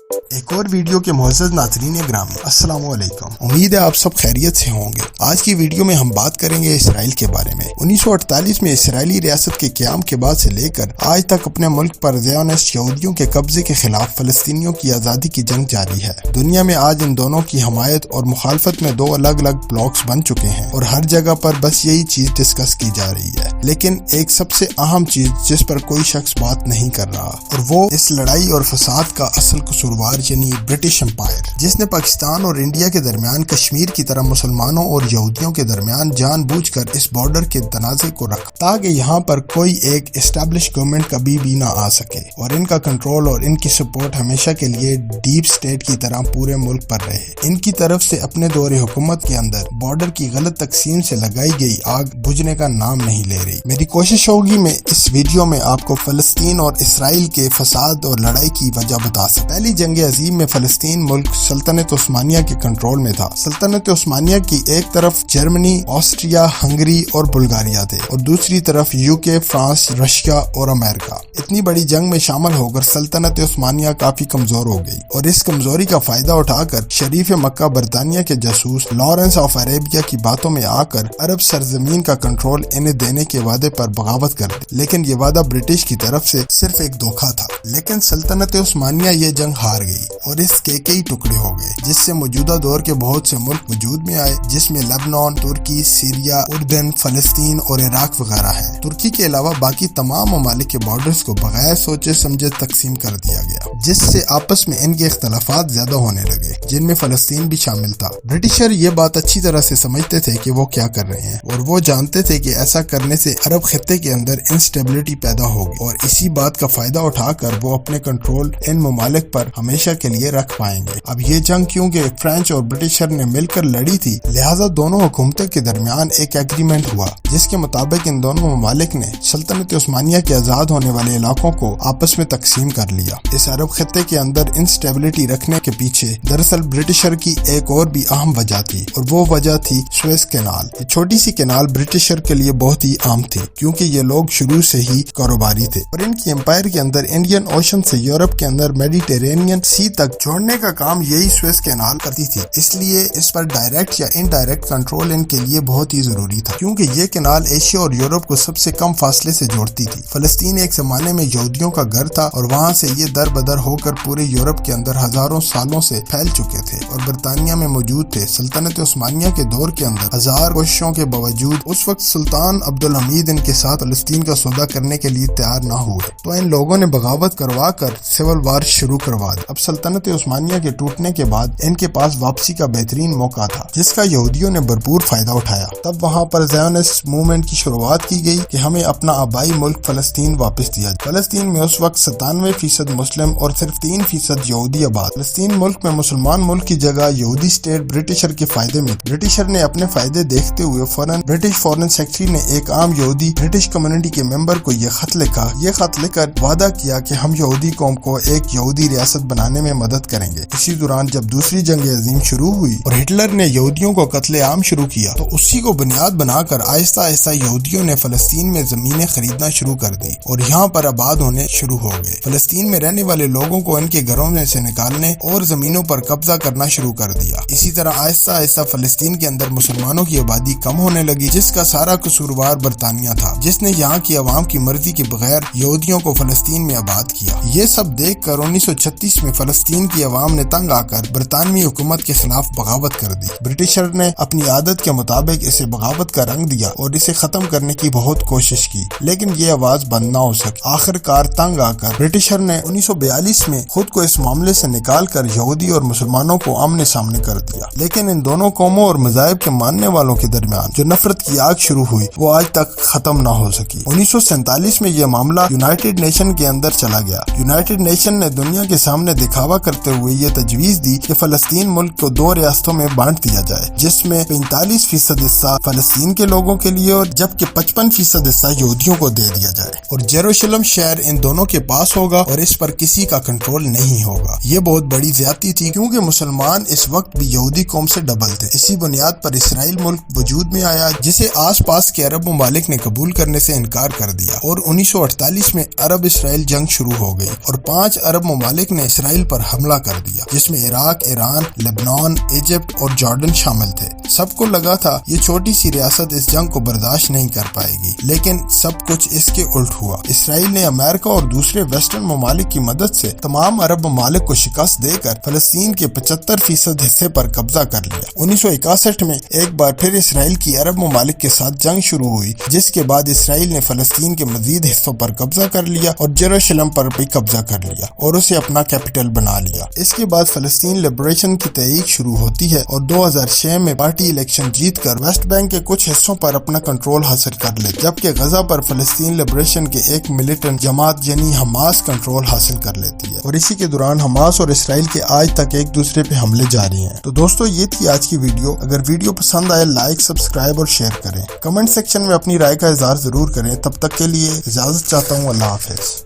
ایک اور ویڈیو کے معزز ناظرین گرامی، السلام علیکم۔ امید ہے آپ سب خیریت سے ہوں گے۔ آج کی ویڈیو میں ہم بات کریں گے اسرائیل کے بارے میں۔ 1948 میں اسرائیلی ریاست کے قیام کے بعد سے لے کر آج تک اپنے ملک پر زیونسٹ یہودیوں کے قبضے کے خلاف فلسطینیوں کی آزادی کی جنگ جاری ہے۔ دنیا میں آج ان دونوں کی حمایت اور مخالفت میں دو الگ الگ بلاکس بن چکے ہیں اور ہر جگہ پر بس یہی چیز ڈسکس کی جا رہی ہے، لیکن ایک سب سے اہم چیز جس پر کوئی شخص بات نہیں کر رہا، اور وہ اس لڑائی اور فساد کا اصل قصوروار یعنی برٹش امپائر، جس نے پاکستان اور انڈیا کے درمیان کشمیر کی طرح مسلمانوں اور یہودیوں کے درمیان جان بوجھ کر اس بارڈر کے تنازع کو رکھا تاکہ یہاں پر کوئی ایک اسٹیبلش گورنمنٹ کبھی بھی نہ آ سکے، اور ان کا کنٹرول اور ان کی سپورٹ ہمیشہ کے لیے ڈیپ سٹیٹ کی طرح پورے ملک پر رہے۔ ان کی طرف سے اپنے دور حکومت کے اندر بارڈر کی غلط تقسیم سے لگائی گئی آگ بجھنے کا نام نہیں لے رہی۔ میری کوشش ہوگی میں اس ویڈیو میں آپ کو فلسطین اور اسرائیل کے فساد اور لڑائی کی وجہ بتا سکوں۔ پہلی جنگ عظیم میں فلسطین ملک سلطنت عثمانیہ کے کنٹرول میں تھا۔ سلطنت عثمانیہ کی ایک طرف جرمنی، آسٹریا، ہنگری اور بلغاریہ تھے اور دوسری طرف UK، فرانس، رشیا اور امریکہ۔ اتنی بڑی جنگ میں شامل ہو کر سلطنت عثمانیہ کافی کمزور ہو گئی اور اس کمزوری کا فائدہ اٹھا کر شریف مکہ برطانیہ کے جاسوس لارنس آف عربیہ کی باتوں میں آ کر عرب سرزمین کا کنٹرول انہیں دینے کے وعدے پر بغاوت کر دی، لیکن یہ وعدہ برٹش کی طرف سے صرف ایک دھوکہ تھا۔ لیکن سلطنت عثمانیہ یہ جنگ ہار گئی اور اس کے کئی ٹکڑے ہو گئے، جس سے موجودہ دور کے بہت سے ملک وجود میں آئے، جس میں لبنان، ترکی، سیریا، اردن، فلسطین اور عراق وغیرہ ہیں۔ ترکی کے علاوہ باقی تمام ممالک کے بارڈرز کو بغیر سوچے سمجھے تقسیم کر دیا گیا، جس سے آپس میں ان کے اختلافات زیادہ ہونے لگے، جن میں فلسطین بھی شامل تھا۔ برٹشر یہ بات اچھی طرح سے سمجھتے تھے کہ وہ کیا کر رہے ہیں، اور وہ جانتے تھے کہ ایسا کرنے سے عرب خطے کے اندر انسٹیبلٹی پیدا ہوگی، اور اسی بات کا فائدہ اٹھا کر وہ اپنے کنٹرول ان ممالک پر ہمیشہ کے لیے رکھ پائیں گے۔ اب یہ جنگ کیونکہ فرینچ اور برٹشر نے مل کر لڑی تھی، لہٰذا دونوں حکومتوں کے درمیان ایک ایگریمنٹ ہوا، جس کے مطابق ان دونوں ممالک نے سلطنت عثمانیہ کے آزاد ہونے والے علاقوں کو آپس میں تقسیم کر لیا۔ اس عرب خطے کے اندر انسٹیبلٹی رکھنے کے پیچھے دراصل برٹشر کی ایک اور بھی اہم وجہ تھی، اور وہ وجہ تھی سویس کینال۔ یہ چھوٹی سی کینال برٹشر کے لیے بہت ہی عام تھی، کیونکہ یہ لوگ شروع سے ہی کاروباری تھے، اور ان کی امپائر کے اندر انڈین اوشن سے یورپ کے اندر میڈیٹرینین سی تک جوڑنے کا کام یہی سویس کینال کرتی تھی۔ اس لیے اس پر ڈائریکٹ یا انڈائریکٹ کنٹرول ان کے لیے بہت ہی ضروری تھا، کیونکہ یہ کینال ایشیا اور یورپ کو سب سے کم فاصلے سے جوڑتی تھی۔ فلسطین ایک زمانے میں یہودیوں کا گھر تھا، اور وہاں سے یہ در بدر ہو کر پورے یورپ کے اندر ہزاروں سالوں سے پھیل چکے تھے اور برطانیہ میں موجود تھے۔ سلطنت عثمانیہ کے دور کے اندر ہزار کوششوں کے باوجود اس وقت سلطان عبدالحمید ان کے ساتھ فلسطین کا سودا کرنے کے لیے تیار نہ ہوئے، تو ان لوگوں نے بغاوت کروا کر سول وار شروع کروا دی۔ اب سلطنت عثمانیہ کے ٹوٹنے کے بعد ان کے پاس واپسی کا بہترین موقع تھا، جس کا یہودیوں نے بھرپور فائدہ اٹھایا۔ تب وہاں پر زیونسٹ موومنٹ کی شروعات کی گئی کہ ہمیں اپنا آبائی ملک فلسطین واپس دیا جائے۔ فلسطین میں اس وقت 97% مسلم اور صرف 3% یہودی آباد۔ فلسطین ملک میں مسلمان ملک کی جگہ یہودی اسٹیٹ برٹشر کے فائدے میں۔ برٹشر نے اپنے فائدے دیکھتے ہوئے فوراً برٹش فارن سیکرٹری نے ایک عام یہودی برٹش کمیونٹی کے ممبر کو یہ خط لکھا۔ یہ خط لکھ کر وعدہ کیا کہ ہم یہودی قوم کو ایک یہودی ریاست بنانے میں مدد کریں گے۔ اسی دوران جب دوسری جنگ عظیم شروع ہوئی اور ہٹلر نے یہودیوں کو قتل عام شروع کیا، تو اسی کو بنیاد بنا کر آہستہ آہستہ یہودیوں نے فلسطین میں زمینیں خریدنا شروع کر دی اور یہاں پر آباد ہونے شروع ہو گئے۔ فلسطین میں رہنے والے لوگوں کو ان کے گھروں میں سے نکالنے اور زمینوں پر قبضہ کرنا شروع کر دیا۔ اسی طرح آہستہ آہستہ فلسطین کے اندر مسلمانوں کی آبادی کم ہونے لگی، جس کا سارا قصوروار برطانیہ تھا، جس نے یہاں کی عوام کی مرضی کے بغیر یہودیوں کو فلسطین میں آباد کیا۔ یہ سب دیکھ کر 1936 میں فلسطین کی عوام نے تنگ آ کر برطانوی حکومت کے خلاف بغاوت کر دی۔ برٹشر نے اپنی عادت کے مطابق اسے بغاوت کا رنگ دیا اور اسے ختم کرنے کی بہت کوشش کی، لیکن یہ آواز بند نہ ہو سکی۔ آخر کار تنگ آ کر برٹشر نے 1942 میں خود کو اس معاملے سے نکال کر یہودی اور مسلمانوں کو آمنے سامنے کر دیا، لیکن ان دونوں قوموں اور مذاہب کے ماننے والوں کے درمیان جو نفرت کی آگ شروع ہوئی وہ آج تک ختم نہ ہو سکی۔ 1947 میں یہ معاملہ یونائٹڈ نیشن کے اندر چلا گیا۔ یونائٹڈ نیشن نے دنیا کے سامنے دکھاوا کرتے ہوئے یہ تجویز دی کہ فلسطین ملک کو 2 ریاستوں میں بانٹ دیا جائے، جس میں 45% حصہ فلسطین کے لوگوں کے لیے اور جبکہ 55% حصہ یہودیوں کو دے دیا جائے، اور یروشلم شہر ان دونوں کے پاس ہوگا اور اس پر کسی کا کنٹرول نہیں ہوگا۔ یہ بہت بڑی زیادتی تھی، کیونکہ مسلمان اس وقت بھی یہودی قوم سے ڈبل تھے۔ اسی بنیاد پر اسرائیل ملک وجود میں آیا، جسے آس پاس کے عرب ممالک نے قبول کرنے سے انکار کر دیا، اور 1948 میں عرب اسرائیل جنگ شروع ہو گئی اور 5 عرب ممالک نے اسرائیل پر حملہ کر دیا، جس میں عراق، ایران، لبنان، ایجپٹ اور جارڈن شامل تھے۔ سب کو لگا تھا یہ چھوٹی سی ریاست اس جنگ کو برداشت نہیں کر پائے گی، لیکن سب کچھ اس کے الٹ ہوا۔ اسرائیل نے امریکہ اور دوسرے ویسٹرن ممالک کی مدد سے تمام عرب ممالک کو شکست دے کر فلسطین کے 75% حصے پر قبضہ کر لیا۔ 1961 میں ایک بار پھر اسرائیل کی عرب ممالک کے ساتھ جنگ شروع ہوئی، جس کے بعد اسرائیل نے فلسطین کے مزید حصوں پر قبضہ کر لیا اور یروشلم پر بھی قبضہ کر لیا اور اسے اپنا کیپٹل بنا لیا۔ اس کے بعد فلسطین لبریشن کی تحریک شروع ہوتی ہے اور 2006 میں پارٹی الیکشن جیت کر ویسٹ بینک کے کچھ حصوں پر اپنا کنٹرول حاصل کر لیتے، جبکہ غزہ پر فلسطین لبریشن کے ایک ملیٹنٹ جماعت یعنی حماس کنٹرول حاصل کر لیتی ہے، اور اسی کے دوران حماس اور اسرائیل کے آج تک ایک دوسرے پہ حملے جاری ہیں۔ تو دوستو یہ تھی آج کی ویڈیو۔ اگر ویڈیو پسند آئے لائک، سبسکرائب اور شیئر کریں۔ کمنٹ سیکشن میں اپنی رائے کا اظہار ضرور کریں۔ تب تک کے لیے اجازت چاہتا ہوں۔ اللہ حافظ۔